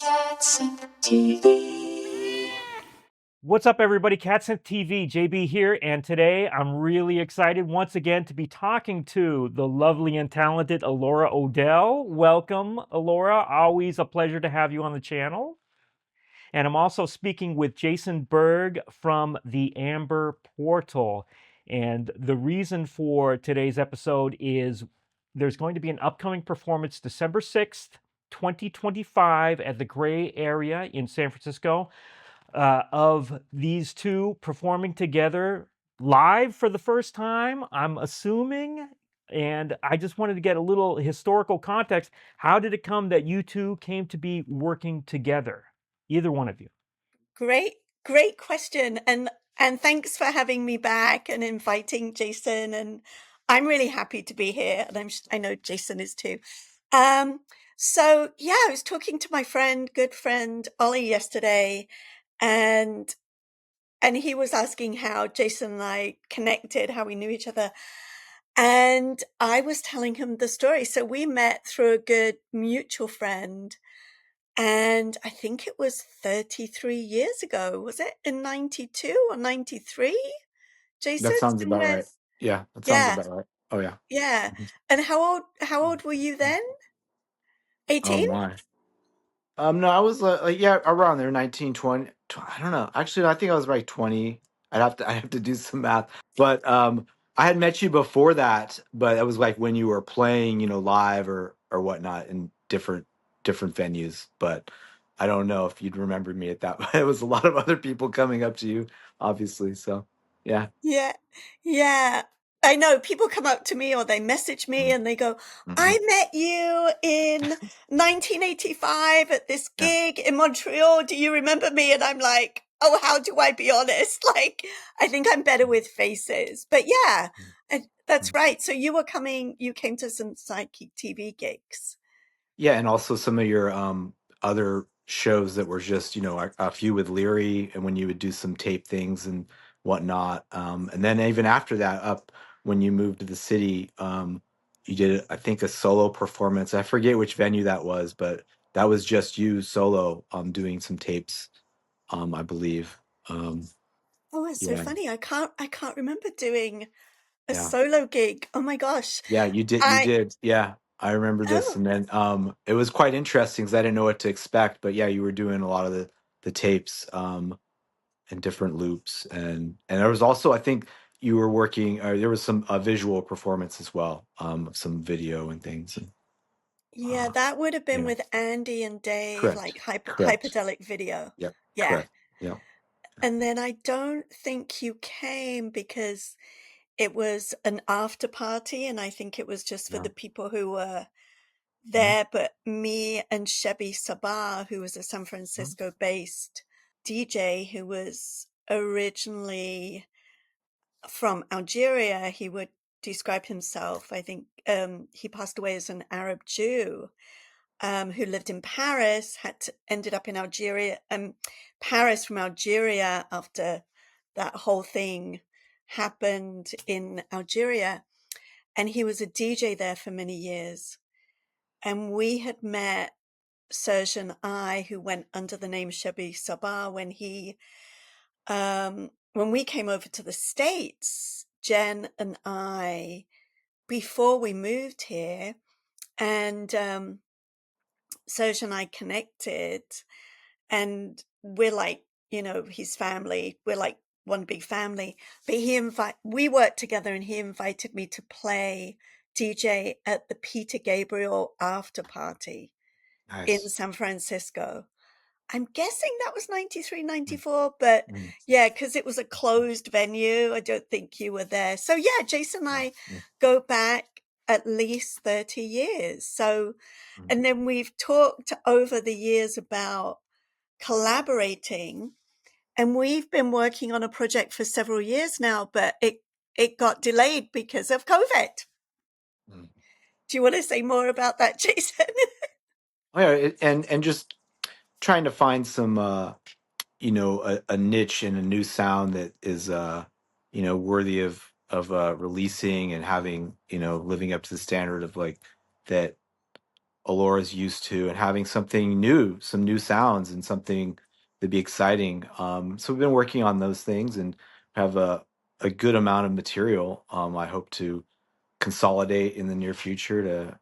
CatSynth TV. What's up, everybody? CatSynth TV, JB here, and today I'm really excited once again to be talking to the lovely and talented Alaura O'Dell. Welcome, Alaura. Always a pleasure to have you on the channel. And I'm also speaking with Jason Berg from the Amber Portal. And the reason for today's episode is there's going to be an upcoming performance December 6th, 2025 at the Gray Area in San Francisco of these two performing together live for the first time, I'm assuming. And I just wanted to get a little historical context. How did it come that you two came to be working together? Either one of you. Great question. And thanks for having me back and inviting Jason. And I'm really happy to be here. And I know Jason is too. So yeah, I was talking to my good friend Ollie yesterday, and he was asking how Jason and I connected, how we knew each other. And I was telling him the story. So we met through a good mutual friend. And I think it was 33 years ago. Was it in 92 or 93? Jason? That sounds about Somewhere? right. Yeah, that sounds Yeah, about right. Oh yeah. yeah. Mhm. And how old were you then? Oh 18? my. No, I was yeah, around there, 19, 20. I don't know. Actually, I think I was like 20. I have to do some math. But I had met you before that, but it was like when you were playing, live or whatnot in different venues. But I don't know if you'd remember me at that. It was a lot of other people coming up to you, obviously. So yeah. Yeah, yeah. I know people come up to me or they message me Mm-hmm. and they go, Mm-hmm. I met you in 1985 at this Yeah. gig in Montreal. Do you remember me? And I'm like, oh, how do I be honest? Like, I think I'm better with faces. But yeah, that's right. So you came to some Psychic TV gigs. Yeah, and also some of your other shows that were just, a few with Leary and when you would do some tape things and whatnot. And then even after that, up when you moved to the city, you did, I think, a solo performance. I forget which venue that was, but that was just you solo doing some tapes, I believe. Um, Oh, it's so yeah, funny. I can't remember doing a yeah. solo gig. Oh my gosh. Yeah, you I, did. Yeah, I remember this. oh, And then it was quite interesting because I didn't know what to expect. But yeah, you were doing a lot of the tapes and different loops. And there was also, I think you were working, there was some visual performance as well, some video and things. And, yeah, uh, that would have been yeah, with Andy and Dave, correct. like Correct. hyperdelic video. Yep, Yeah. correct. Yeah. And then I don't think you came because it was an after party, and I think it was just for Yeah. the people who were Mhm, there. But me and Shebi Sabah, who was a San mhm, Francisco based DJ who was originally from Algeria, he would describe himself. I think he passed away as an Arab Jew who lived in Paris, ended up in Algeria, Paris from Algeria after that whole thing happened in Algeria. And he was a DJ there for many years. And we had met Serge and I, who went under the name Shebi Sabah, when we came over to the States, Jen and I, before we moved here, and Serge and I connected, and we're like, his family, we're like one big family. But we worked together, and he invited me to play DJ at the Peter Gabriel after party in nice. San Francisco. I'm guessing that was 93, Mm, 94, but mm, yeah, because it was a closed venue. I don't think you were there. So yeah, Jason and yeah, I yeah, go back at least 30 years. So, mm, and then we've talked over the years about collaborating, and we've been working on a project for several years now, but it got delayed because of COVID. mm. Do you want to say more about that, Jason? Oh, yeah, and just trying to find some a niche and a new sound that is worthy of releasing and having living up to the standard of like that Alora's used to, and having something new, some new sounds, and something to be exciting. So we've been working on those things and have a good amount of material. I hope to consolidate in the near future to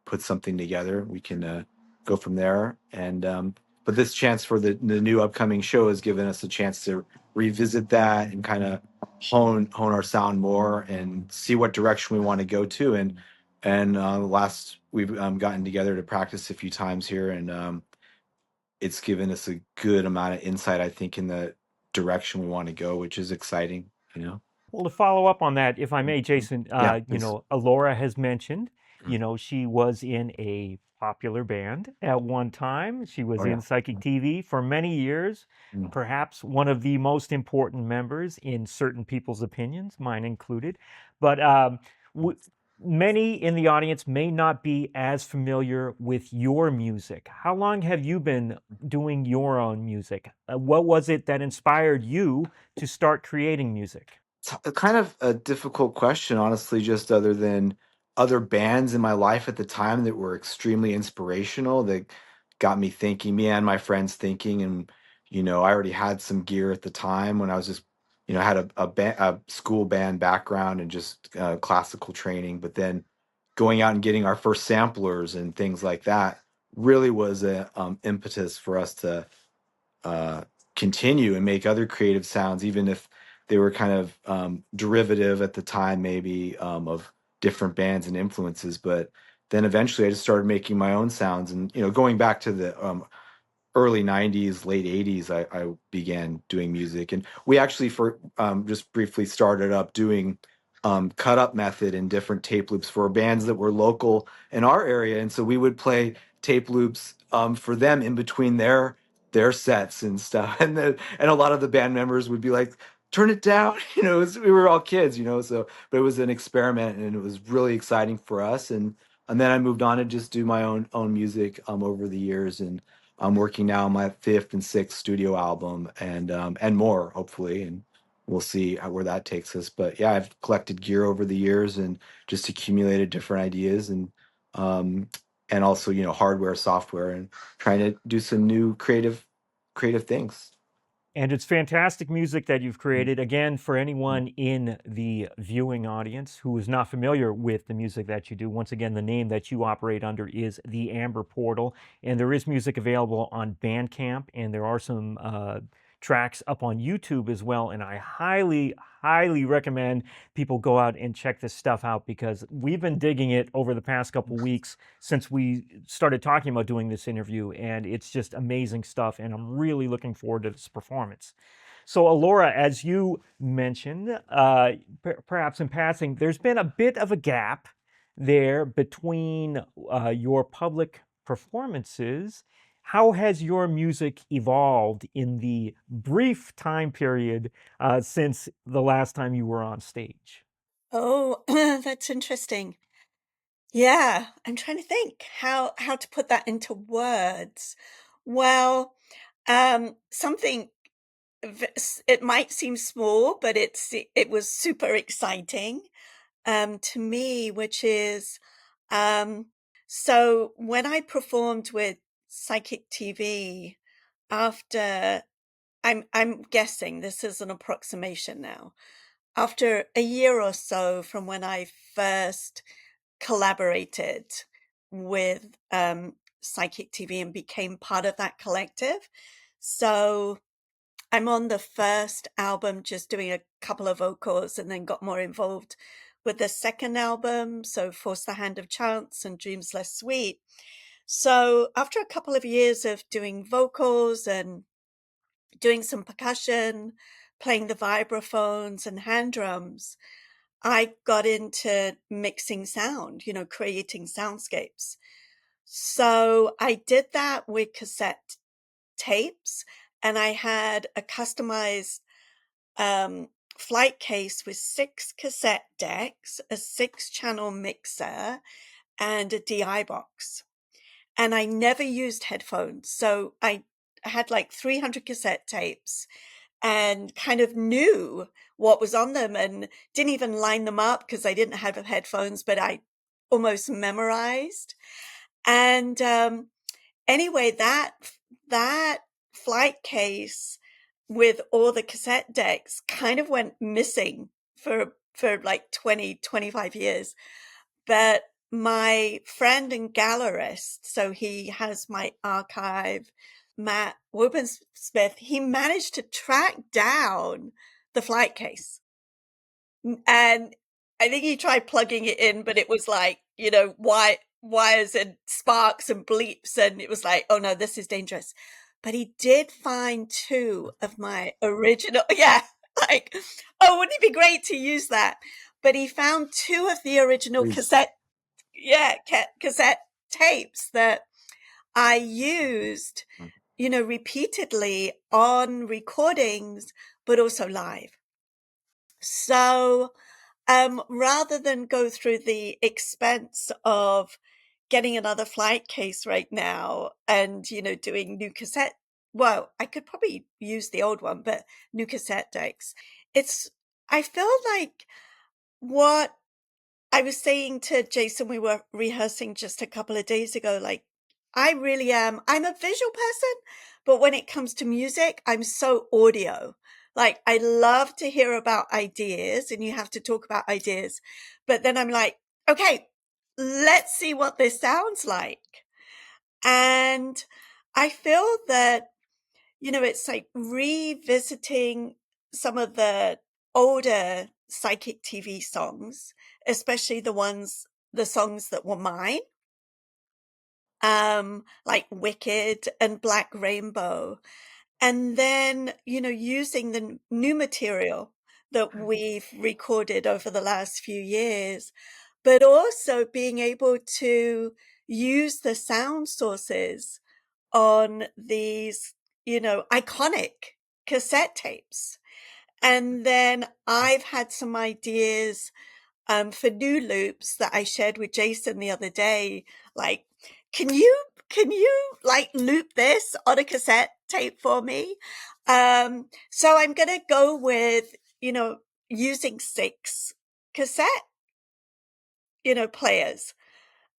put something together. We can go from there. And but this chance for the new upcoming show has given us a chance to revisit that and kind of hone our sound more and see what direction we want to go to. And last we've gotten together to practice a few times here, and it's given us a good amount of insight, I think, in the direction we want to go, which is exciting. You know. Well, to follow up on that, if I may, Jason, Yeah. Please. Alaura has mentioned, Mhm. she was in a popular band at one time. She was Oh yeah. in Psychic TV for many years, Mm. perhaps one of the most important members in certain people's opinions, mine included. But w- many in the audience may not be as familiar with your music. How long have you been doing your own music? What was it that inspired you to start creating music? It's a kind of a difficult question, honestly, just other than other bands in my life at the time that were extremely inspirational that got me thinking, me and my friends thinking. And, I already had some gear at the time when I was just, had a school band background and just classical training. But then going out and getting our first samplers and things like that really was a impetus for us to uh, continue and make other creative sounds, even if they were kind of derivative at the time, maybe of different bands and influences. But then eventually, I just started making my own sounds, and going back to the early 90s, late 80s, I began doing music. And we actually, for just briefly, started up doing cut up method and different tape loops for bands that were local in our area. And so we would play tape loops for them in between their sets and stuff. And a lot of the band members would be like, turn it down. We were all kids, so, but it was an experiment and it was really exciting for us. And then I moved on to just do my own music over the years. And I'm working now on my fifth and sixth studio album, and more, hopefully, and we'll see where that takes us. But yeah, I've collected gear over the years and just accumulated different ideas, um, and also hardware, software, and trying to do some new creative things. And it's fantastic music that you've created. Again, for anyone in the viewing audience who is not familiar with the music that you do, once again, the name that you operate under is the Amber Portal. And there is music available on Bandcamp, and there are some tracks up on YouTube as well. And I highly, highly recommend people go out and check this stuff out because we've been digging it over the past couple weeks since we started talking about doing this interview, and it's just amazing stuff. And I'm really looking forward to this performance. So, Alaura, as you mentioned, perhaps in passing, there's been a bit of a gap there between your public performances. How has your music evolved in the brief time period since the last time you were on stage? Oh, that's interesting. Yeah, I'm trying to think how to put that into words. Well, something it might seem small, but it was super exciting to me, which is um, so when I performed with Psychic TV after I'm guessing this is an approximation now. After a year or so from when I first collaborated with Psychic TV and became part of that collective. So I'm on the first album, just doing a couple of vocals, and then got more involved with the second album. So Force the Hand of Chance and Dreams Less Sweet. So after a couple of years of doing vocals and doing some percussion, playing the vibraphones and hand drums, I got into mixing sound, creating soundscapes. So I did that with cassette tapes, and I had a customized flight case with 6 cassette decks, a 6-channel mixer, and a DI box. And I never used headphones. So I had like 300 cassette tapes and kind of knew what was on them and didn't even line them up because I didn't have headphones, but I almost memorized. And anyway, that flight case with all the cassette decks kind of went missing for like 20-25 years. But my friend and gallerist, so he has my archive, Matt Wobensmith, he managed to track down the flight case. And I think he tried plugging it in, but it was like, wires and sparks and bleeps. And it was like, oh no, this is dangerous. But he did find two of my original, yeah, like, oh, wouldn't it be great to use that? But he found two of the original Please. cassette tapes that I used, repeatedly on recordings, but also live. So, rather than go through the expense of getting another flight case right now and, doing new cassette, well, I could probably use the old one, but new cassette decks. I feel like what I was saying to Jason, we were rehearsing just a couple of days ago, like, I'm a visual person, but when it comes to music, I'm so audio. Like, I love to hear about ideas, and you have to talk about ideas. But then I'm like, okay, let's see what this sounds like. And I feel that, it's like revisiting some of the older psychic TV songs, especially the songs that were mine, like Wicked and Black Rainbow. And then, using the new material that we've recorded over the last few years, but also being able to use the sound sources on these, iconic cassette tapes. And then I've had some ideas for new loops that I shared with Jason the other day. Like, can you like loop this on a cassette tape for me? So I'm gonna go with, using 6 cassette, players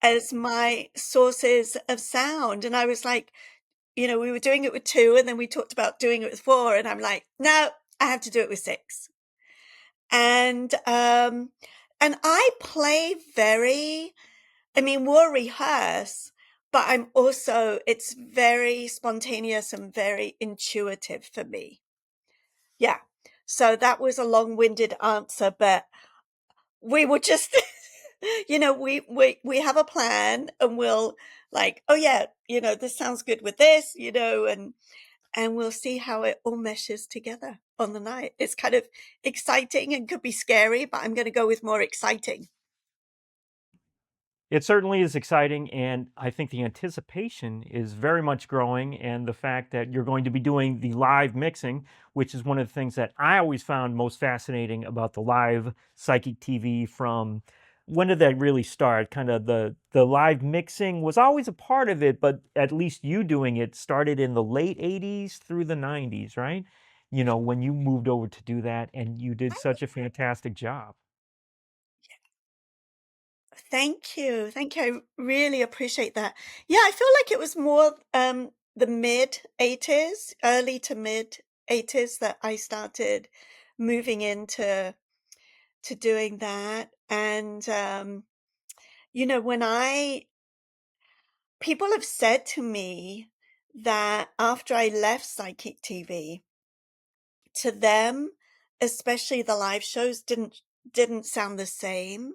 as my sources of sound. And I was like, we were doing it with 2, and then we talked about doing it with 4, and I'm like, no, I have to do it with 6. And I play we'll rehearse, but it's very spontaneous and very intuitive for me. Yeah. So that was a long-winded answer, but we were just, we have a plan, and we'll like, oh yeah, this sounds good with this, and we'll see how it all meshes together on the night. It's kind of exciting and could be scary, but I'm going to go with more exciting. It certainly is exciting, and I think the anticipation is very much growing, and the fact that you're going to be doing the live mixing, which is one of the things that I always found most fascinating about the live psychic TV. From when did that really start? Kind of the live mixing was always a part of it, but at least you doing it started in the late 80s through the 90s, right? When you moved over to do that, and you did such a fantastic job. Thank you. Thank you. I really appreciate that. Yeah, I feel like it was more the mid 80s, early to mid 80s that I started moving into doing that. And when people have said to me that after I left Psychic TV, to them, especially the live shows didn't sound the same,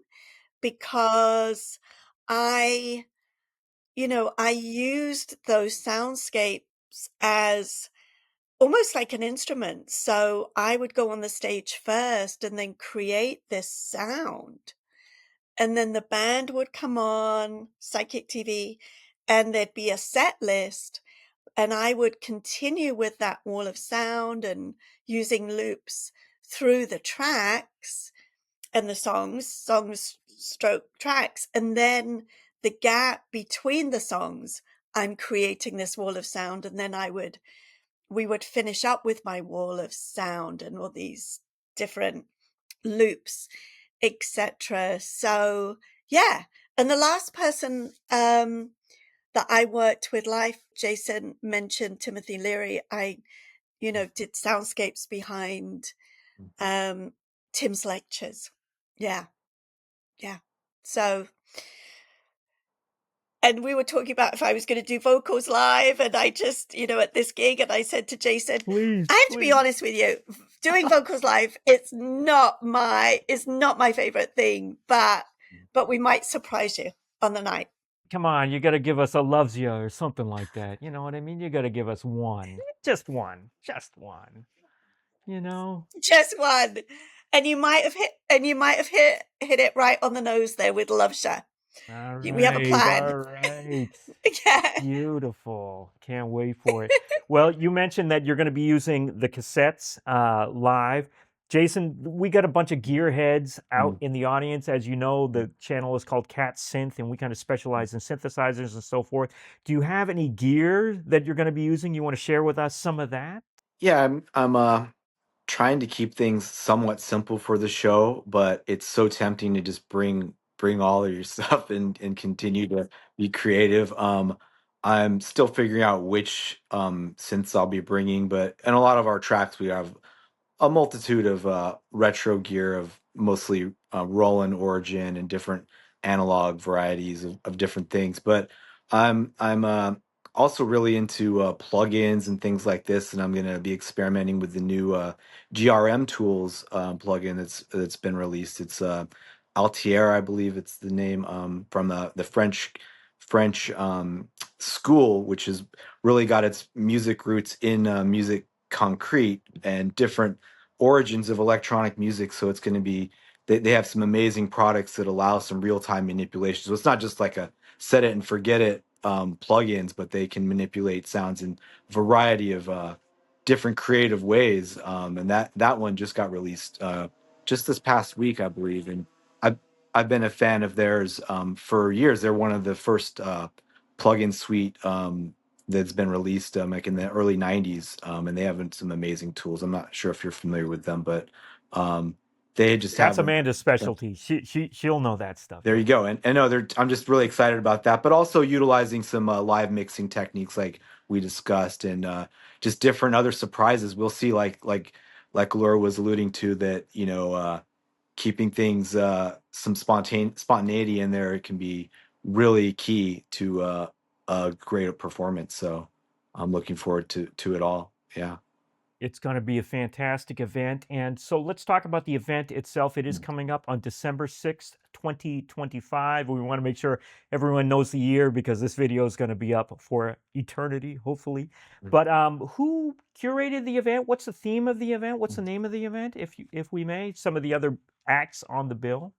because I I used those soundscapes as almost like an instrument. So I would go on the stage first and then create this sound. And then the band would come on, Psychic TV, and there'd be a set list. And I would continue with that wall of sound and using loops through the tracks and the songs stroke tracks. And then the gap between the songs, I'm creating this wall of sound. And then we would finish up with my wall of sound and all these different loops, etc. So yeah. And the last person that I worked with live. Jason mentioned Timothy Leary. I, did soundscapes behind Tim's lectures. Yeah. So, and we were talking about if I was going to do vocals live, and I just, at this gig, and I said to Jason, Please, I have to be honest with you, doing vocals live, it's not my favorite thing, but we might surprise you on the night. come on, you got to give us a loves ya or something like that. You know what I mean? You got to give us one, just one, Just one. And you might have hit it right on the nose there with Love Share. All We have a right, plan. all right. Yeah. Beautiful. Can't wait for it. Well, you mentioned that you're going to be using the cassettes live. Jason, we got a bunch of gearheads out in the audience. As you know, the channel is called CatSynth, and we kind of specialize in synthesizers and so forth. Do you have any gear that you're going to be using? You want to share with us some of that? Yeah, I'm trying to keep things somewhat simple for the show, but it's so tempting to just bring all of your stuff and continue to be creative. I'm still figuring out which synths I'll be bringing, but in a lot of our tracks we have a multitude of retro gear of mostly Roland origin and different analog varieties of different things. But I'm also really into plugins and things like this, and I'm going to be experimenting with the new GRM tools plugin that's been released. It's Altier, I believe it's the name, from the French school, which has really got its music roots in music concrete and different origins of electronic music. So it's going to be, they have some amazing products that allow some real-time manipulation. So it's not just like a set it and forget it plugins, but they can manipulate sounds in a variety of different creative ways. And that one just got released just this past week, I believe. And I've been a fan of theirs for years. They're one of the first plugin suite that's been released like in the early 90s, and they have some amazing tools. I'm not sure if you're familiar with them, but they just That's have Amanda's specialty. She'll know that stuff. there Yeah. you go. And no, I'm just really excited about that, but also utilizing some live mixing techniques like we discussed, and just different other surprises we'll see, like Laura was alluding to, that keeping things some spontaneity in there, it can be really key to a great performance. So I'm looking forward to it all. Yeah. It's going to be a fantastic event. And so let's talk about the event itself. It is coming up on December 6th, 2025. We want to make sure everyone knows the year because this video is going to be up for eternity, hopefully. But who curated the event? What's the theme of the event? What's the name of the event, if we may? Some of the other acts on the bill?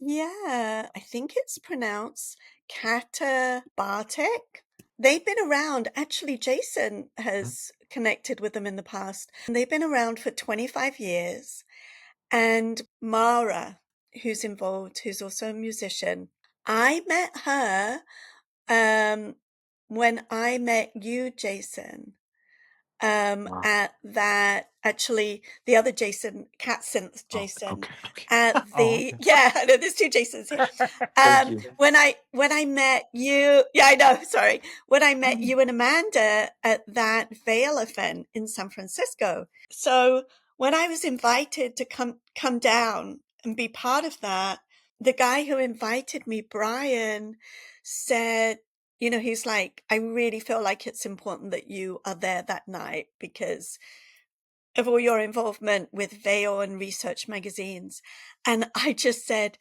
Yeah, I think it's pronounced Katabatik. They've been around. Actually, Jason has connected with them in the past. They've been around for 25 years. And Mara, who's involved, who's also a musician, I met her when I met you, Jason. Wow. At that, actually, the other Jason, CatSynth Jason, Okay. at Oh, the okay. yeah, I know there's two Jasons here. Thank you. When I met you, yeah, I know, sorry. When I met you and Amanda at that Veil event in San Francisco. So when I was invited to come down and be part of that, the guy who invited me, Brian, said, he's like, I really feel like it's important that you are there that night because of all your involvement with Veil and research magazines. And I just said,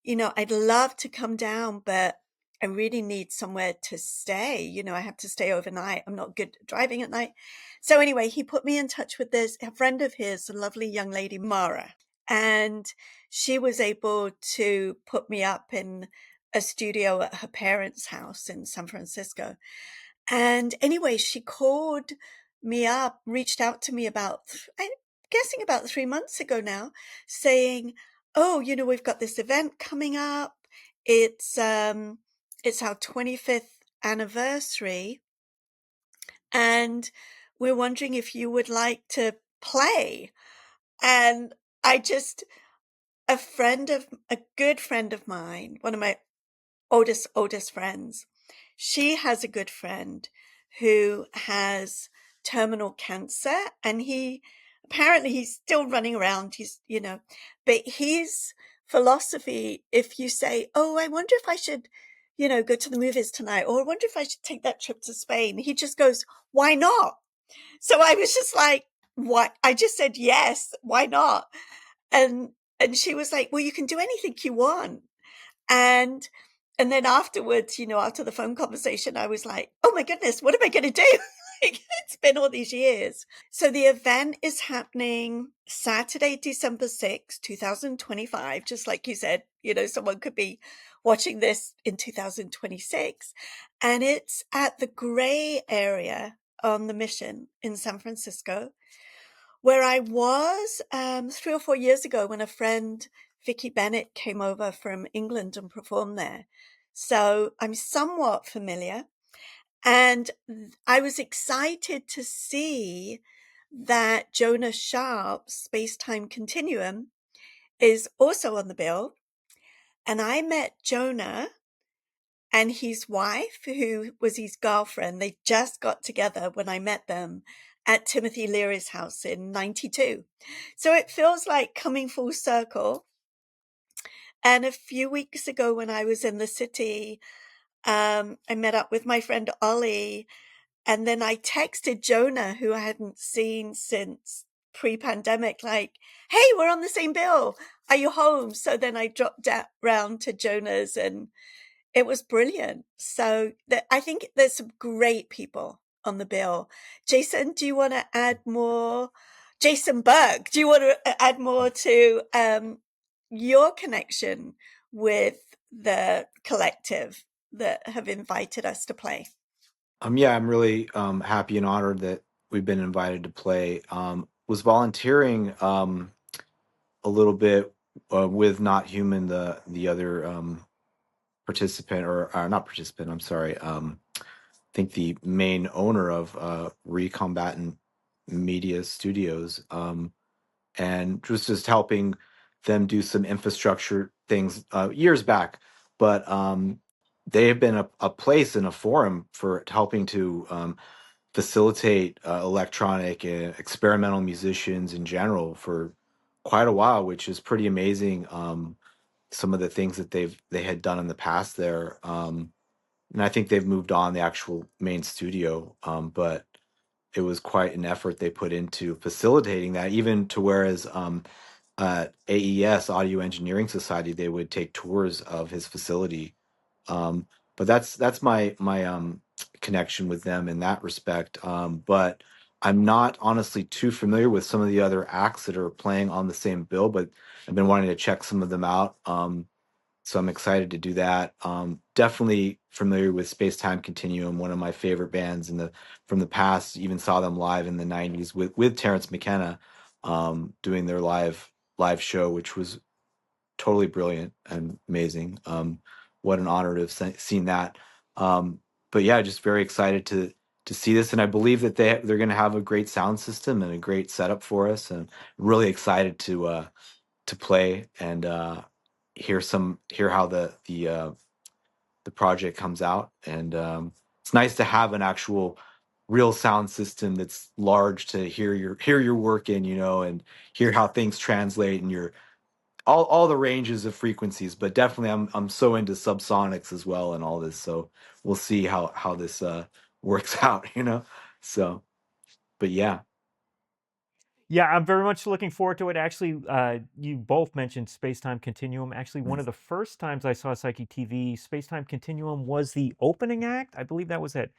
I'd love to come down, but I really need somewhere to stay. I have to stay overnight. I'm not good at driving at night. So anyway, he put me in touch with a friend of his, a lovely young lady, Mara. And she was able to put me up in a studio at her parents' house in San Francisco. And anyway, she called me up, reached out to me I'm guessing about 3 months ago now, saying, oh, we've got this event coming up. It's our 25th anniversary. And we're wondering if you would like to play. And a good friend of mine, one of my oldest friends, she has a good friend who has terminal cancer, and apparently he's still running around. But his philosophy, if you say, oh, I wonder if I should, go to the movies tonight, or I wonder if I should take that trip to Spain, he just goes, why not? So I was just like, what? I just said, yes, why not? And she was like, well, you can do anything you want. And then afterwards, after the phone conversation, I was like, oh my goodness, what am I going to do? It's been all these years. So the event is happening Saturday, December 6th, 2025. Just like you said, someone could be watching this in 2026. And it's at the Gray area on the Mission in San Francisco, where I was 3 or 4 years ago when a friend, Vicky Bennett, came over from England and performed there. So I'm somewhat familiar. And I was excited to see that Jonah Sharp's Space Time Continuum is also on the bill. And I met Jonah and his wife, who was his girlfriend. They just got together when I met them at Timothy Leary's house in 92. So it feels like coming full circle. And a few weeks ago when I was in the city, I met up with my friend Ollie, and then I texted Jonah, who I hadn't seen since pre-pandemic, like, hey, we're on the same bill. Are you home? So then I dropped round to Jonah's, and it was brilliant. So I think there's some great people on the bill. Jason, do you want to add more? Jason Berg, do you want to add more to your connection with the collective that have invited us to play? Yeah, I'm really happy and honored that we've been invited to play. Was volunteering a little bit with Not Human, the other participant, or not participant, I'm sorry. I think the main owner of Recombinant Media Studios, and was just helping them do some infrastructure things years back. But they have been a place and a forum for helping to facilitate electronic and experimental musicians in general for quite a while, which is pretty amazing. Some of the things that they had done in the past there. And I think they've moved on the actual main studio, but it was quite an effort they put into facilitating that, even to whereas AES, Audio Engineering Society, they would take tours of his facility. But that's my connection with them in that respect. But I'm not honestly too familiar with some of the other acts that are playing on the same bill, but I've been wanting to check some of them out. So I'm excited to do that. Definitely familiar with Space Time Continuum, one of my favorite bands from the past. Even saw them live in the '90s with Terrence McKenna, doing their live show, which was totally brilliant and amazing. What an honor to have seen that. But yeah, just very excited to see this, and I believe that they're going to have a great sound system and a great setup for us, and really excited to play and hear how the project comes out. And it's nice to have an actual real sound system that's large to hear your work in, and hear how things translate and your all the ranges of frequencies. But definitely I'm so into subsonics as well and all this, so we'll see how this works out, so. But yeah. Yeah, I'm very much looking forward to it. Actually, you both mentioned Space Time Continuum. Actually, one of the first times I saw Psyche TV, Space Time Continuum was the opening act. I believe that was at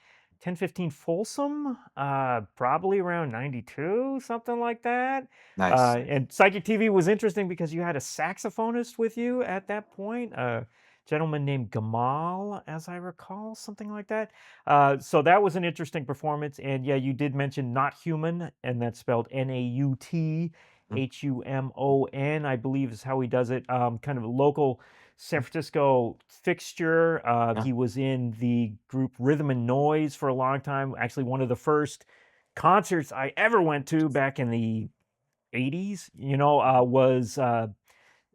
1015 Folsom, probably around 92, something like that. Nice. And Psyche TV was interesting because you had a saxophonist with you at that point, a gentleman named Gamal, as I recall, something like that. So that was an interesting performance. And yeah, you did mention Not Human, and that's spelled Nauthumon, I believe is how he does it. Kind of a local San Francisco fixture. Yeah. He was in the group Rhythm and Noise for a long time. Actually, one of the first concerts I ever went to back in the 80s, was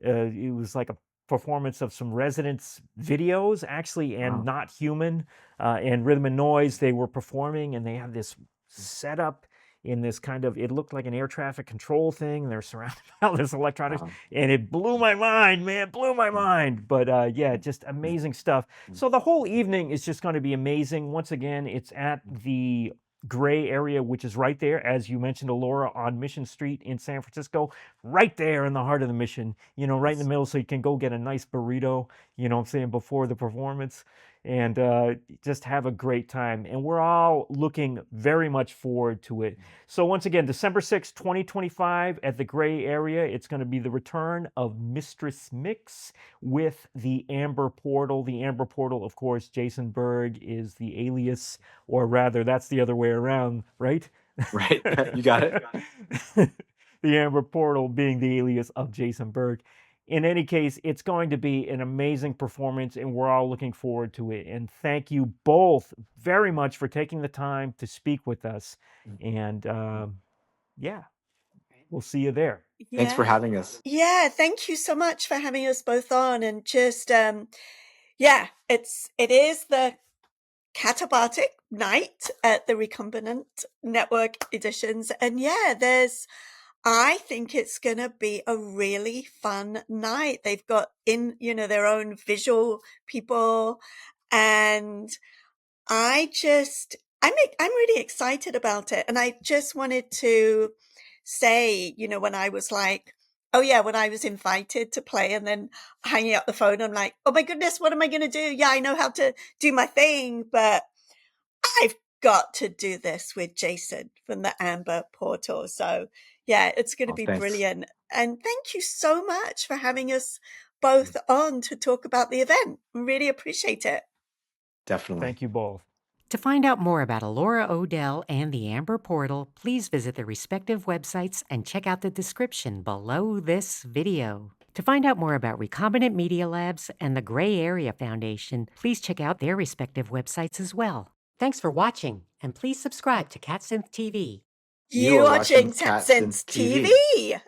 it was like a performance of some Residents videos, actually, and Wow. Not Human and Rhythm and Noise. They were performing, and they had this setup in this kind of, it looked like an air traffic control thing. They're surrounded by all this electronics, Wow. and it blew my mind, man, blew my mind. But yeah, just amazing stuff. So the whole evening is just going to be amazing. Once again, it's at the Gray area, which is right there, as you mentioned, Alaura, on Mission Street in San Francisco, right there in the heart of the Mission, you know, right in the middle, so you can go get a nice burrito, you know what I'm saying, before the performance, and just have a great time. And we're all looking very much forward to it. So once again, December 6th, 2025 at the Gray area, it's going to be the return of Mistress Mix with the Amber Portal. The Amber Portal, of course, Jason Berg is the alias, or rather, that's the other way around, right? Right. You got it. The Amber Portal being the alias of Jason Berg. In any case, it's going to be an amazing performance, and we're all looking forward to it. And thank you both very much for taking the time to speak with us. And yeah, we'll see you there. Thanks for Yeah. having us. Yeah, thank you so much for having us both on, and just yeah, it is the Katabatik Night at the Recombinant Network Editions, and yeah, I think it's gonna be a really fun night. They've got their own visual people, and I'm really excited about it. And I just wanted to say, when I was like, oh yeah, when I was invited to play and then hanging up the phone, I'm like, oh my goodness, what am I going to do? Yeah, I know how to do my thing, but I've got to do this with Jason from the Amber Portal. So yeah, it's going to be Thanks. brilliant. And thank you so much for having us both on to talk about the event. Really appreciate it. Definitely. Thank you both. To find out more about Alaura O'Dell and the Amber Portal, please visit their respective websites and check out the description below this video. To find out more about Recombinant Media Labs and the Gray Area Foundation, please check out their respective websites as well. Thanks for watching, and please subscribe to CatSynth TV. You're watching CatSynth TV.